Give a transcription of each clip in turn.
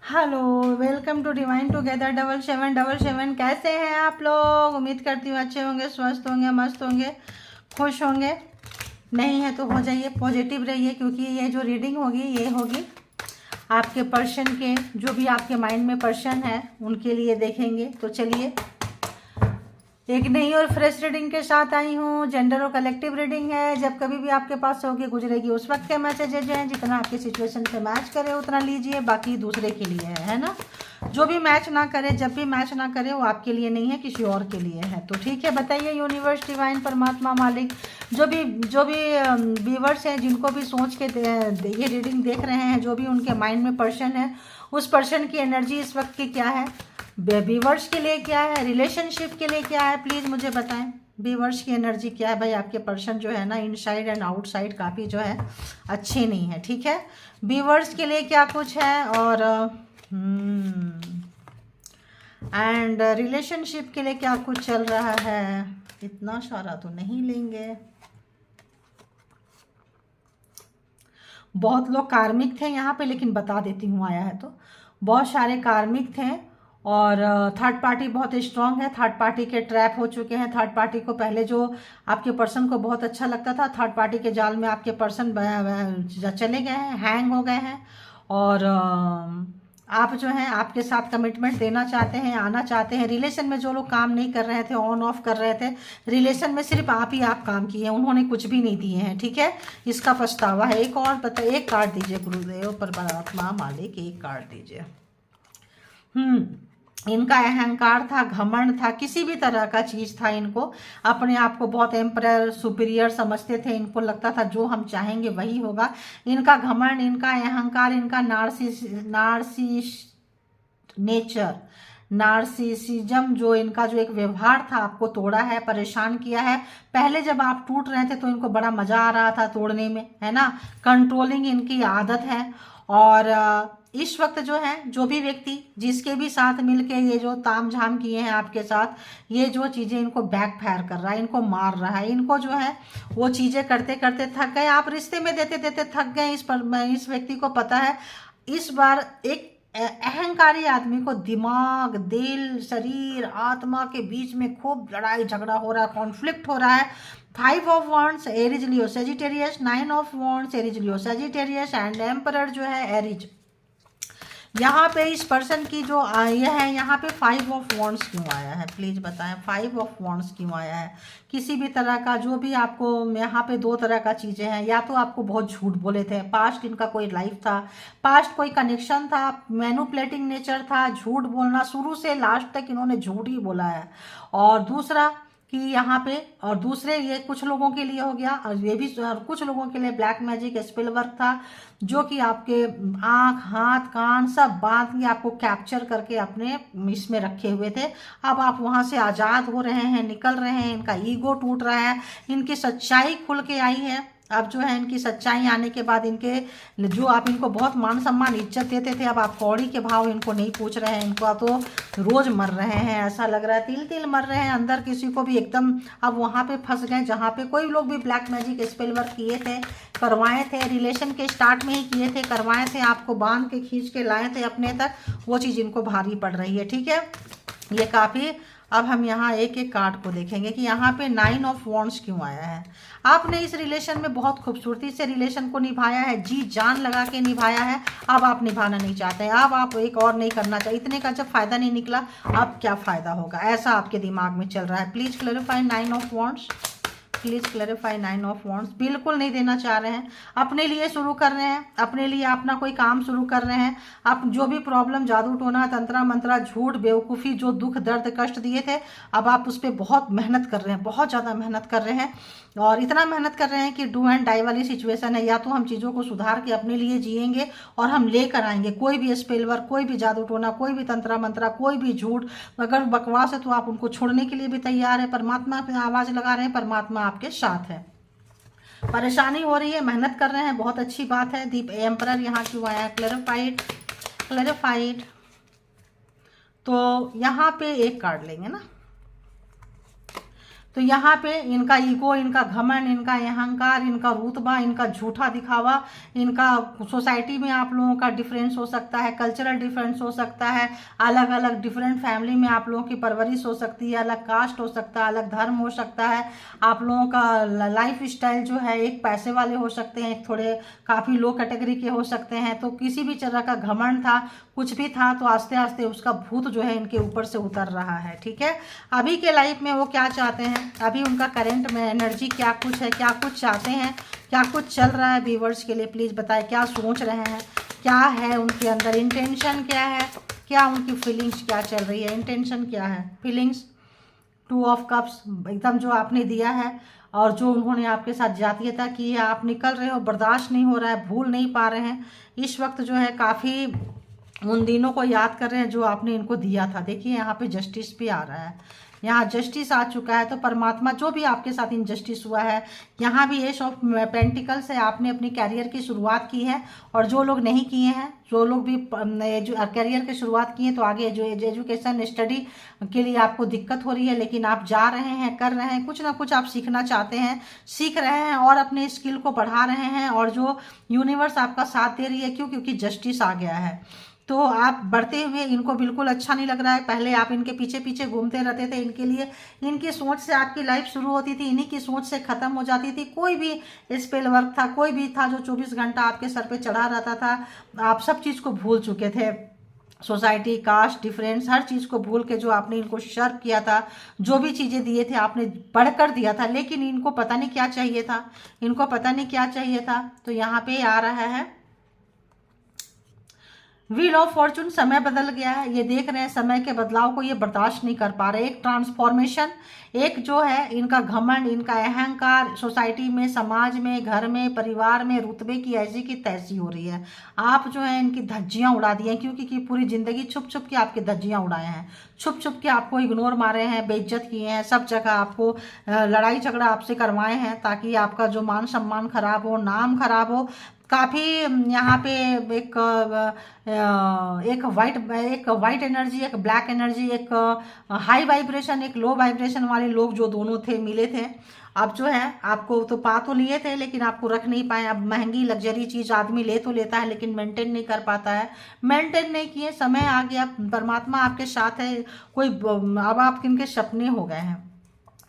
Hello, welcome to divine together 7777। कैसे हैं आप लोग? उम्मीद करती हूँ अच्छे होंगे, स्वस्थ होंगे, मस्त होंगे, खुश होंगे। नहीं है तो हो जाइए, पॉजिटिव रहिए, क्योंकि ये जो रीडिंग होगी ये होगी आपके पर्सन के, जो भी आपके माइंड में पर्सन है उनके लिए देखेंगे। तो चलिए, एक नई और फ्रेश रीडिंग के साथ आई हूँ। जेंडर और कलेक्टिव रीडिंग है। जब कभी भी आपके पास होगी गुजरेगी उस वक्त के मैसेजेज हैं, जितना आपकी सिचुएशन से मैच करे उतना लीजिए, बाकी दूसरे के लिए है ना। जो भी मैच ना करे, जब भी मैच ना करे, वो आपके लिए नहीं है, किसी और के लिए है। तो ठीक है, बताइए यूनिवर्स, डिवाइन, परमात्मा, मालिक, जो भी व्यूवर्स हैं, जिनको भी सोच के ये रीडिंग देख रहे हैं, जो भी उनके माइंड में पर्सन है, उस पर्सन की एनर्जी इस वक्त की क्या है, व्यूवर्स के लिए क्या है, रिलेशनशिप के लिए क्या है, प्लीज़ मुझे बताएं। व्यूवर्स की एनर्जी क्या है भाई? आपके पर्सन जो है ना, इनसाइड एंड आउटसाइड काफ़ी जो है अच्छे नहीं है। ठीक है, व्यूवर्स के लिए क्या कुछ है, और एंड रिलेशनशिप के लिए क्या कुछ चल रहा है। इतना सारा तो नहीं लेंगे। बहुत लोग कार्मिक थे यहाँ पे, लेकिन बता देती हूँ, आया है तो बहुत सारे कार्मिक थे। और थर्ड पार्टी बहुत स्ट्रांग है। थर्ड पार्टी के ट्रैप हो चुके हैं। थर्ड पार्टी को पहले जो आपके पर्सन को बहुत अच्छा लगता था, थर्ड पार्टी के जाल में आपके पर्सन चले गए हैं, हैंग हो गए हैं। और आप जो हैं, आपके साथ कमिटमेंट देना चाहते हैं, आना चाहते हैं। रिलेशन में जो लोग काम नहीं कर रहे थे, ऑन ऑफ कर रहे थे, रिलेशन में सिर्फ आप काम किए हैं, उन्होंने कुछ भी नहीं दिए हैं। ठीक है, इसका पछतावा है। एक और एक कार्ड दीजिए गुरुदेव, परमात्मा, मालिक, एक कार्ड दीजिए। इनका अहंकार था, घमंड था, किसी भी तरह का चीज था। इनको अपने आप को बहुत एम्परर, सुपीरियर समझते थे। इनको लगता था जो हम चाहेंगे वही होगा। इनका घमंड, इनका अहंकार, इनका नार्सिस नेचर, नार्सिसिज्म, जो इनका जो एक व्यवहार था, आपको तोड़ा है, परेशान किया है। पहले जब आप टूट रहे थे तो इनको बड़ा मजा आ रहा था तोड़ने में, है ना। कंट्रोलिंग इनकी आदत है। और इस वक्त जो है, जो भी व्यक्ति जिसके भी साथ मिलके ये जो तामझाम किए हैं आपके साथ, ये जो चीजें इनको बैक फायर कर रहा है, इनको मार रहा है, इनको जो है वो चीजें करते करते थक गए। आप रिश्ते में देते देते थक गए। इस व्यक्ति को पता है इस बार एक अहंकारी आदमी को दिमाग, दिल, शरीर, आत्मा के बीच में खूब लड़ाई झगड़ा हो रहा है, कॉन्फ्लिक्ट हो रहा है। 5 of wands, एरिज, Leo, Sagittarius. 9 of wands, एरिज, Leo, Sagittarius, and emperor जो है एरिज। यहाँ पे इस पर्सन की जो ये है, यहाँ पे 5 ऑफ वॉन्ड्स क्यों आया है? प्लीज बताएं, 5 ऑफ वॉन्ड्स क्यों आया है? किसी भी तरह का जो भी आपको यहाँ पे दो तरह का चीजें हैं। या तो आपको बहुत झूठ बोले थे, पास्ट इनका कोई लाइफ था, पास्ट कोई कनेक्शन था, मैनुपुलेटिंग नेचर था, झूठ बोलना, शुरू से लास्ट तक इन्होंने झूठ ही बोला है। और दूसरा कि यहाँ पे, और दूसरे ये कुछ लोगों के लिए हो गया, और ये भी कुछ लोगों के लिए ब्लैक मैजिक स्पेल वर्क था, जो कि आपके आंख, हाथ, कान सब बांध के आपको कैप्चर करके अपने इसमें रखे हुए थे। अब आप वहां से आजाद हो रहे हैं, निकल रहे हैं, इनका ईगो टूट रहा है, इनकी सच्चाई खुल के आई है। अब जो है इनकी सच्चाई आने के बाद इनके जो आप इनको बहुत मान सम्मान इज्जत देते थे, अब आप कौड़ी के भाव इनको नहीं पूछ रहे हैं। इनको तो रोज मर रहे हैं, ऐसा लग रहा है तिल तिल मर रहे हैं अंदर, किसी को भी एकदम। अब वहां पे फंस गए जहां पे कोई लोग भी ब्लैक मैजिक स्पेल वर्क किए थे, करवाए थे, रिलेशन के स्टार्ट में ही किए थे, करवाए थे, आपको बांध के खींच के लाए थे अपने तक, वो चीज इनको भारी पड़ रही है। ठीक है, ये काफी। अब हम यहाँ एक एक कार्ड को देखेंगे कि यहाँ पे 9 ऑफ वॉन्ड्स क्यों आया है। आपने इस रिलेशन में बहुत खूबसूरती से रिलेशन को निभाया है, जी जान लगा के निभाया है। अब आप निभाना नहीं चाहते हैं, अब आप एक और नहीं करना चाहिए। इतने का जब फायदा नहीं निकला, अब क्या फायदा होगा, ऐसा आपके दिमाग में चल रहा है। Please clarify 9 of wands, please clarify 9 of wands. बिल्कुल नहीं देना चाह रहे हैं, अपने लिए शुरू कर रहे हैं, अपने लिए अपना कोई काम शुरू कर रहे हैं। आप जो भी प्रॉब्लम, जादू टोना, तंत्रा मंत्रा, झूठ, बेवकूफ़ी, जो दुख दर्द कष्ट दिए थे, अब आप उस पर बहुत मेहनत कर रहे हैं, बहुत ज़्यादा मेहनत कर रहे हैं। और इतना मेहनत कर रहे हैं कि डू एंड डाई वाली सिचुएशन है। या तो हम चीज़ों को सुधार के अपने लिए जिएंगे और हम लेकर आएंगे कोई भी स्पेल वर्क, कोई भी जादू टोना, कोई भी तंत्रा मंत्रा, कोई भी झूठ, अगर बकवास है तो आप उनको छोड़ने के लिए भी तैयार है। परमात्मा पे आवाज़ लगा रहे हैं, परमात्मा आपके साथ है। परेशानी हो रही है, मेहनत कर रहे हैं, बहुत अच्छी बात है। दीप एम्परर यहाँ क्यों आया है? Clarified, clarified. तो यहाँ पे एक कार्ड लेंगे ना, तो तो यहाँ पे इनका ईगो, इनका घमंड, इनका अहंकार, इनका रुतबा, इनका झूठा दिखावा, इनका सोसाइटी में आप लोगों का डिफरेंस हो सकता है, कल्चरल डिफरेंस हो सकता है, अलग अलग डिफरेंट फैमिली में आप लोगों की परवरिश हो सकती है, अलग कास्ट हो सकता है, अलग धर्म हो सकता है, आप लोगों का लाइफ स्टाइल जो है एक पैसे वाले हो सकते हैं, एक थोड़े काफ़ी लो कैटेगरी के हो सकते हैं। तो किसी भी तरह का घमंड था, कुछ भी था, तो आस्ते आस्ते उसका भूत जो है इनके ऊपर से उतर रहा है। ठीक है, अभी के लाइफ में वो क्या चाहते हैं, अभी उनका करंट में एनर्जी क्या कुछ है, क्या कुछ चाहते हैं, क्या कुछ चल रहा है व्यूअर्स के लिए प्लीज़ बताएं, क्या सोच रहे हैं, क्या है उनके अंदर, इंटेंशन क्या है, क्या उनकी फीलिंग्स क्या चल रही है, इंटेंशन क्या है, फीलिंग्स। 2 ऑफ कप्स एकदम जो आपने दिया है और जो उन्होंने आपके साथ जातीयता की है, आप निकल रहे हो, बर्दाश्त नहीं हो रहा है, भूल नहीं पा रहे हैं इस वक्त जो है, काफ़ी उन दिनों को याद कर रहे हैं जो आपने इनको दिया था। देखिए यहाँ पे जस्टिस भी आ रहा है, यहाँ जस्टिस आ चुका है। तो परमात्मा जो भी आपके साथ इनजस्टिस हुआ है, यहाँ भी एस ऑफ पेंटिकल्स है, आपने अपनी कैरियर की शुरुआत की है, और जो लोग नहीं किए हैं, जो लोग भी कैरियर की शुरुआत किए हैं, तो आगे जो एजुकेशन स्टडी के लिए आपको दिक्कत हो रही है, लेकिन आप जा रहे हैं, कर रहे हैं, कुछ ना कुछ आप सीखना चाहते हैं, सीख रहे हैं और अपने स्किल को बढ़ा रहे हैं, और जो यूनिवर्स आपका साथ दे रही है, क्योंकि जस्टिस आ गया है। तो आप बढ़ते हुए इनको बिल्कुल अच्छा नहीं लग रहा है। पहले आप इनके पीछे पीछे घूमते रहते थे, इनके लिए, इनकी सोच से आपकी लाइफ शुरू होती थी, इन्हीं की सोच से ख़त्म हो जाती थी। कोई भी स्पेल वर्क था, कोई भी था जो 24 घंटा आपके सर पे चढ़ा रहता था, आप सब चीज़ को भूल चुके थे। सोसाइटी, कास्ट डिफरेंस, हर चीज़ को भूल के जो आपने इनको सर्व किया था, जो भी चीज़ें दिए थे आपने बढ़कर दिया था, लेकिन इनको पता नहीं क्या चाहिए था, इनको पता नहीं क्या चाहिए था। तो यहाँ पे आ रहा है व्हील ऑफ फॉर्चून, समय बदल गया है, ये देख रहे हैं समय के बदलाव को, ये बर्दाश्त नहीं कर पा रहे। एक ट्रांसफॉर्मेशन, एक जो है इनका घमंड, इनका अहंकार, सोसाइटी में, समाज में, घर में, परिवार में रुतबे की ऐसी की तैसी हो रही है। आप जो है इनकी धज्जियां उड़ा दी हैं, क्योंकि पूरी जिंदगी छुप छुप के आपकी धज्जियां उड़ाए हैं, छुप छुप के आपको इग्नोर मारे हैं, बेइज्जत किए हैं, सब जगह आपको लड़ाई झगड़ा आपसे करवाए हैं, ताकि आपका जो मान सम्मान खराब हो, नाम खराब हो। काफ़ी यहाँ पे एक वाइट एनर्जी, एक ब्लैक एनर्जी, एक हाई वाइब्रेशन, एक लो वाइब्रेशन वाले लोग जो दोनों थे, मिले थे। अब जो है आपको तो पा तो लिए थे, लेकिन आपको रख नहीं पाए। अब महंगी लग्जरी चीज़ आदमी ले तो लेता है, लेकिन मेंटेन नहीं कर पाता है, मेंटेन नहीं किए, समय आ गया, परमात्मा आपके साथ है, कोई अब आप किनके सपने हो गए हैं।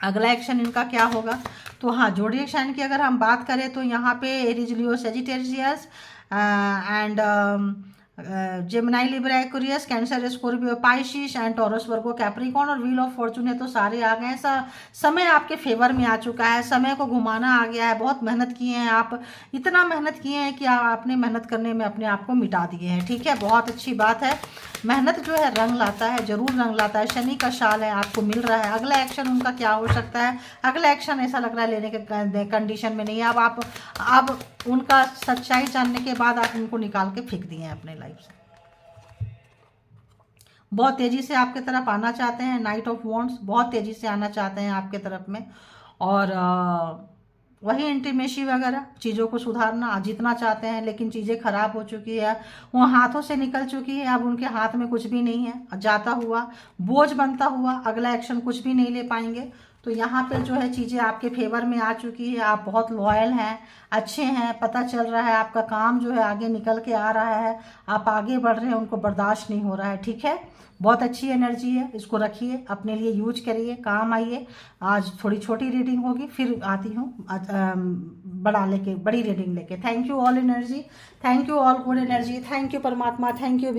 अगला एक्शन इनका क्या होगा, तो हाँ, जोडिएक साइन की अगर हम बात करें तो यहाँ पे Aries, Leo, Sagittarius and Gemini, Libra, Aquarius, cancer, Scorpio, Pisces and taurus, Virgo, Capricorn और व्हील ऑफ फॉर्चून है। तो सारे आ गए हैं, समय आपके फेवर में आ चुका है, समय को घुमाना आ गया है। बहुत मेहनत किए हैं आप, इतना मेहनत किए हैं कि आपने मेहनत करने में अपने आप को मिटा दिए हैं। ठीक है, बहुत अच्छी बात है। मेहनत जो है रंग लाता है, जरूर रंग लाता है। शनि का शाल है, आपको मिल रहा है। अगला एक्शन उनका क्या हो सकता है, अगला एक्शन ऐसा लग रहा है लेने के कंडीशन में नहीं है। अब उनका सच्चाई जानने के बाद आप उनको निकाल के फेंक दिए हैं अपने लाइफ से। बहुत तेजी से आपके तरफ आना चाहते हैं, नाइट ऑफ वॉन्ड्स, बहुत तेजी से आना चाहते हैं आपके तरफ में, और वही इंटीमेसी वगैरह चीज़ों को सुधारना जीतना चाहते हैं, लेकिन चीज़ें खराब हो चुकी है, वो हाथों से निकल चुकी है, अब उनके हाथ में कुछ भी नहीं है, जाता हुआ बोझ बनता हुआ अगला एक्शन कुछ भी नहीं ले पाएंगे। तो यहाँ पे जो है चीज़ें आपके फेवर में आ चुकी है, आप बहुत लॉयल हैं, अच्छे हैं, पता चल रहा है आपका काम जो है आगे निकल के आ रहा है, आप आगे बढ़ रहे हैं, उनको बर्दाश्त नहीं हो रहा है। ठीक है, बहुत अच्छी एनर्जी है, इसको रखिए, अपने लिए यूज करिए, काम आइए। आज थोड़ी छोटी रीडिंग होगी, फिर आती हूँ बड़ी रीडिंग लेके। Thank you all energy, thank you all good energy, thank you परमात्मा, थैंक यू।